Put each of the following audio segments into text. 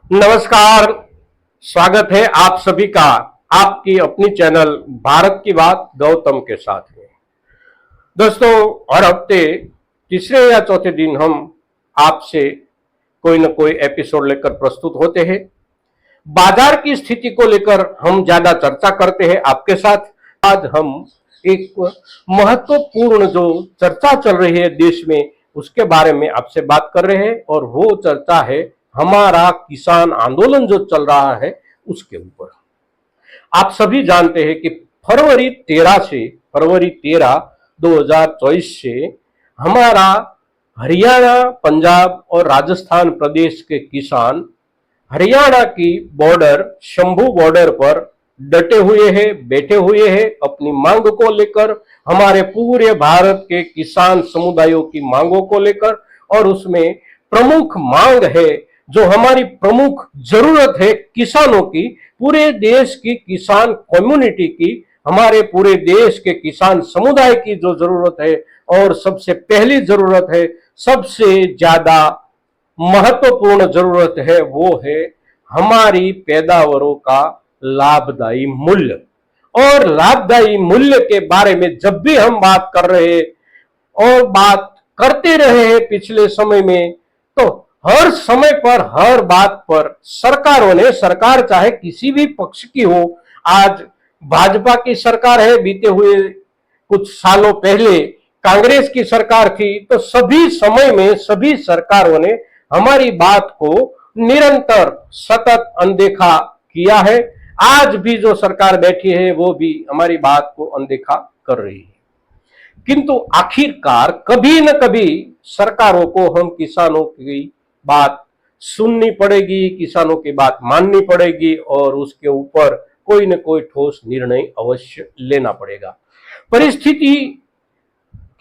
नमस्कार। स्वागत है आप सभी का आपकी अपनी चैनल भारत की बात गौतम के साथ में। दोस्तों, हर हफ्ते तीसरे या चौथे दिन हम आपसे कोई न कोई एपिसोड लेकर प्रस्तुत होते हैं। बाजार की स्थिति को लेकर हम ज्यादा चर्चा करते हैं आपके साथ। आज हम एक महत्वपूर्ण जो चर्चा चल रही है देश में, उसके बारे में आपसे बात कर रहे हैं, और वो चर्चा है हमारा किसान आंदोलन जो चल रहा है उसके ऊपर। आप सभी जानते हैं कि फरवरी 13 2024 से हमारा हरियाणा, पंजाब और राजस्थान प्रदेश के किसान हरियाणा की बॉर्डर, शंभू बॉर्डर पर डटे हुए हैं, बैठे हुए हैं अपनी मांग को लेकर, हमारे पूरे भारत के किसान समुदायों की मांगों को लेकर। और उसमें प्रमुख मांग है, जो हमारी प्रमुख जरूरत है किसानों की, पूरे देश की किसान कम्युनिटी की, हमारे पूरे देश के किसान समुदाय की जो जरूरत है, और सबसे पहली जरूरत है, सबसे ज्यादा महत्वपूर्ण जरूरत है, वो है हमारी पैदावारों का लाभदायी मूल्य। और लाभदायी मूल्य के बारे में जब भी हम बात कर रहे हैं और बात करते रहे हैं पिछले समय में, तो हर समय पर, हर बात पर सरकारों ने, सरकार चाहे किसी भी पक्ष की हो, आज भाजपा की सरकार है, बीते हुए कुछ सालों पहले कांग्रेस की सरकार थी, तो सभी समय में सभी सरकारों ने हमारी बात को निरंतर सतत अनदेखा किया है। आज भी जो सरकार बैठी है वो भी हमारी बात को अनदेखा कर रही है। किंतु आखिरकार कभी न कभी सरकारों को हम किसानों की बात सुननी पड़ेगी, किसानों की बात माननी पड़ेगी, और उसके ऊपर कोई न कोई ठोस निर्णय अवश्य लेना पड़ेगा। परिस्थिति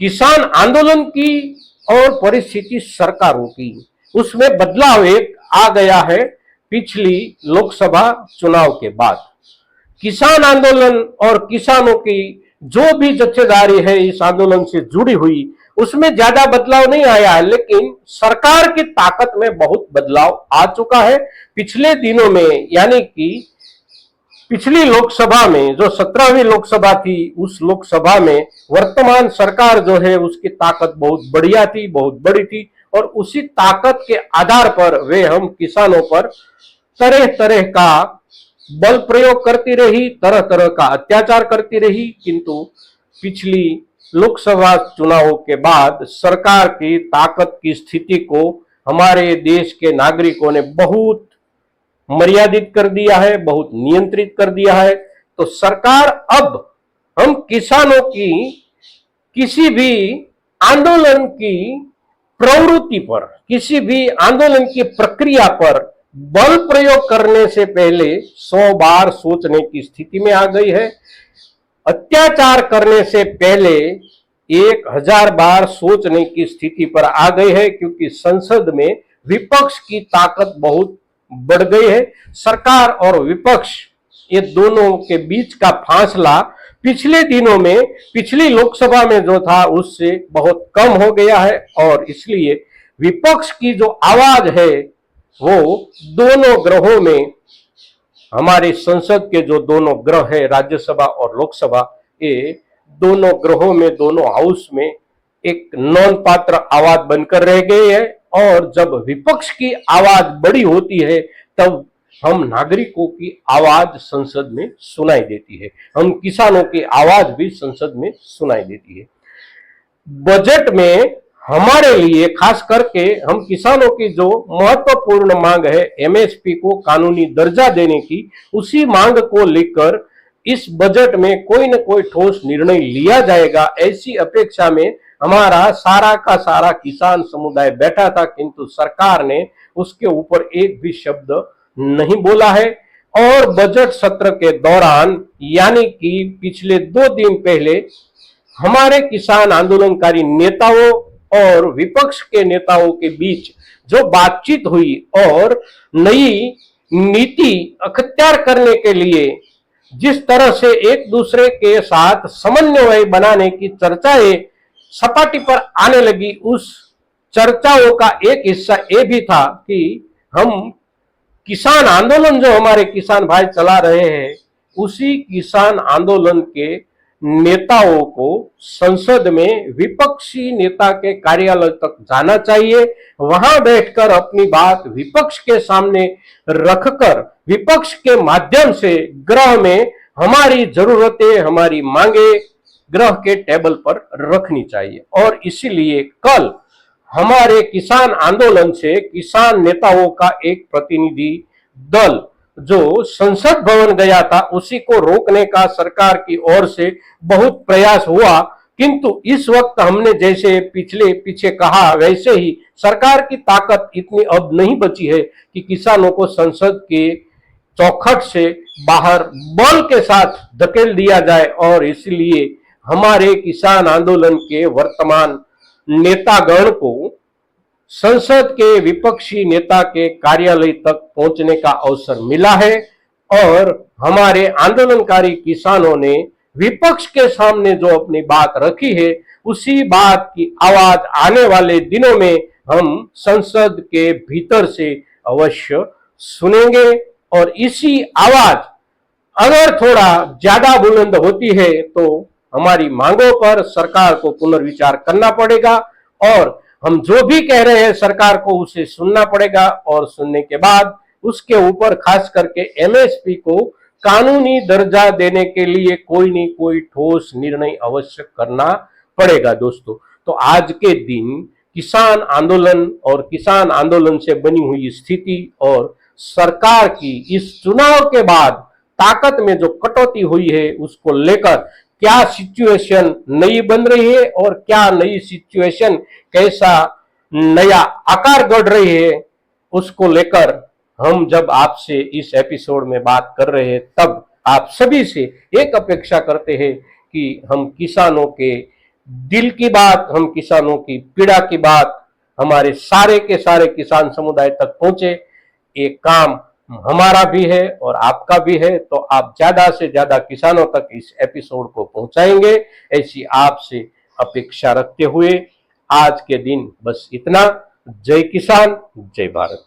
किसान आंदोलन की और परिस्थिति सरकारों की, उसमें बदलाव एक आ गया है पिछली लोकसभा चुनाव के बाद। किसान आंदोलन और किसानों की जो भी जत्थेदारी है इस आंदोलन से जुड़ी हुई, उसमें ज्यादा बदलाव नहीं आया है, लेकिन सरकार की ताकत में बहुत बदलाव आ चुका है पिछले दिनों में। यानी कि पिछली लोकसभा में, जो 17वीं लोकसभा थी, उस लोकसभा में वर्तमान सरकार जो है उसकी ताकत बहुत बढ़िया थी, बहुत बड़ी थी, और उसी ताकत के आधार पर वे हम किसानों पर तरह तरह का बल प्रयोग करती रही, तरह तरह का अत्याचार करती रही। किंतु पिछली लोकसभा चुनावों के बाद सरकार की ताकत की स्थिति को हमारे देश के नागरिकों ने बहुत मर्यादित कर दिया है, बहुत नियंत्रित कर दिया है। तो सरकार अब हम किसानों की किसी भी आंदोलन की प्रवृत्ति पर, किसी भी आंदोलन की प्रक्रिया पर बल प्रयोग करने से पहले 100 बार सोचने की स्थिति में आ गई है। अत्याचार करने से पहले 1000 बार सोचने की स्थिति पर आ गई है, क्योंकि संसद में विपक्ष की ताकत बहुत बढ़ गई है। सरकार और विपक्ष, ये दोनों के बीच का फासला पिछले दिनों में, पिछली लोकसभा में जो था उससे बहुत कम हो गया है, और इसलिए विपक्ष की जो आवाज है वो दोनों ग्रहों में, हमारे संसद के जो दोनों ग्रह है, राज्यसभा और लोकसभा, ये दोनों ग्रहों में, दोनों हाउस में एक नॉन पात्र आवाज बनकर रह गई है। और जब विपक्ष की आवाज बड़ी होती है तब हम नागरिकों की आवाज संसद में सुनाई देती है, हम किसानों की आवाज भी संसद में सुनाई देती है। बजट में हमारे लिए, खास करके हम किसानों की जो महत्वपूर्ण मांग है एमएसपी को कानूनी दर्जा देने की, उसी मांग को लेकर इस बजट में कोई न कोई ठोस निर्णय लिया जाएगा, ऐसी अपेक्षा में हमारा सारा का सारा किसान समुदाय बैठा था। किंतु सरकार ने उसके ऊपर एक भी शब्द नहीं बोला है। और बजट सत्र के दौरान, यानी कि पिछले 2 दिन पहले, हमारे किसान आंदोलनकारी नेताओं और विपक्ष के नेताओं के बीच जो बातचीत हुई और नई नीति अख्तियार करने के लिए जिस तरह से एक दूसरे के साथ समन्वय बनाने की चर्चाएं सपाटी पर आने लगी, उस चर्चाओं का एक हिस्सा ये भी था कि हम किसान आंदोलन जो हमारे किसान भाई चला रहे हैं, उसी किसान आंदोलन के नेताओं को संसद में विपक्षी नेता के कार्यालय तक जाना चाहिए। वहां बैठकर अपनी बात विपक्ष के सामने रखकर विपक्ष के माध्यम से गृह में हमारी जरूरतें, हमारी मांगे गृह के टेबल पर रखनी चाहिए। और इसीलिए कल हमारे किसान आंदोलन से किसान नेताओं का एक प्रतिनिधि दल जो संसद भवन गया था, उसी को रोकने का सरकार की ओर से बहुत प्रयास हुआ, किंतु इस वक्त हमने जैसे पीछे कहा, वैसे ही सरकार की ताकत इतनी अब नहीं बची है कि किसानों को संसद के चौखट से बाहर बल के साथ धकेल दिया जाए। और इसलिए हमारे किसान आंदोलन के वर्तमान नेतागण को संसद के विपक्षी नेता के कार्यालय तक पहुंचने का अवसर मिला है और हमारे आंदोलनकारी किसानों ने विपक्ष के सामने जो अपनी बात रखी है, उसी बात की आवाज आने वाले दिनों में हम संसद के भीतर से अवश्य सुनेंगे। और इसी आवाज अगर थोड़ा ज्यादा बुलंद होती है तो हमारी मांगों पर सरकार को पुनर्विचार करना पड़ेगा और हम जो भी कह रहे हैं सरकार को उसे सुनना पड़ेगा। और सुनने के बाद उसके ऊपर खास करके एमएसपी को कानूनी दर्जा देने के लिए कोई नहीं कोई ठोस निर्णय अवश्य करना पड़ेगा। दोस्तों, तो आज के दिन किसान आंदोलन और किसान आंदोलन से बनी हुई स्थिति और सरकार की इस चुनाव के बाद ताकत में जो कटौती हुई है, उसको लेकर क्या सिचुएशन नई बन रही है और क्या नई सिचुएशन कैसा नया आकार गढ़ रही है, उसको लेकर हम जब आपसे इस एपिसोड में बात कर रहे हैं, तब आप सभी से एक अपेक्षा करते हैं कि हम किसानों के दिल की बात, हम किसानों की पीड़ा की बात हमारे सारे के सारे किसान समुदाय तक पहुंचे। एक काम हमारा भी है और आपका भी है, तो आप ज्यादा से ज्यादा किसानों तक इस एपिसोड को पहुंचाएंगे, ऐसी आपसे अपेक्षा रखते हुए आज के दिन बस इतना। जय किसान, जय भारत।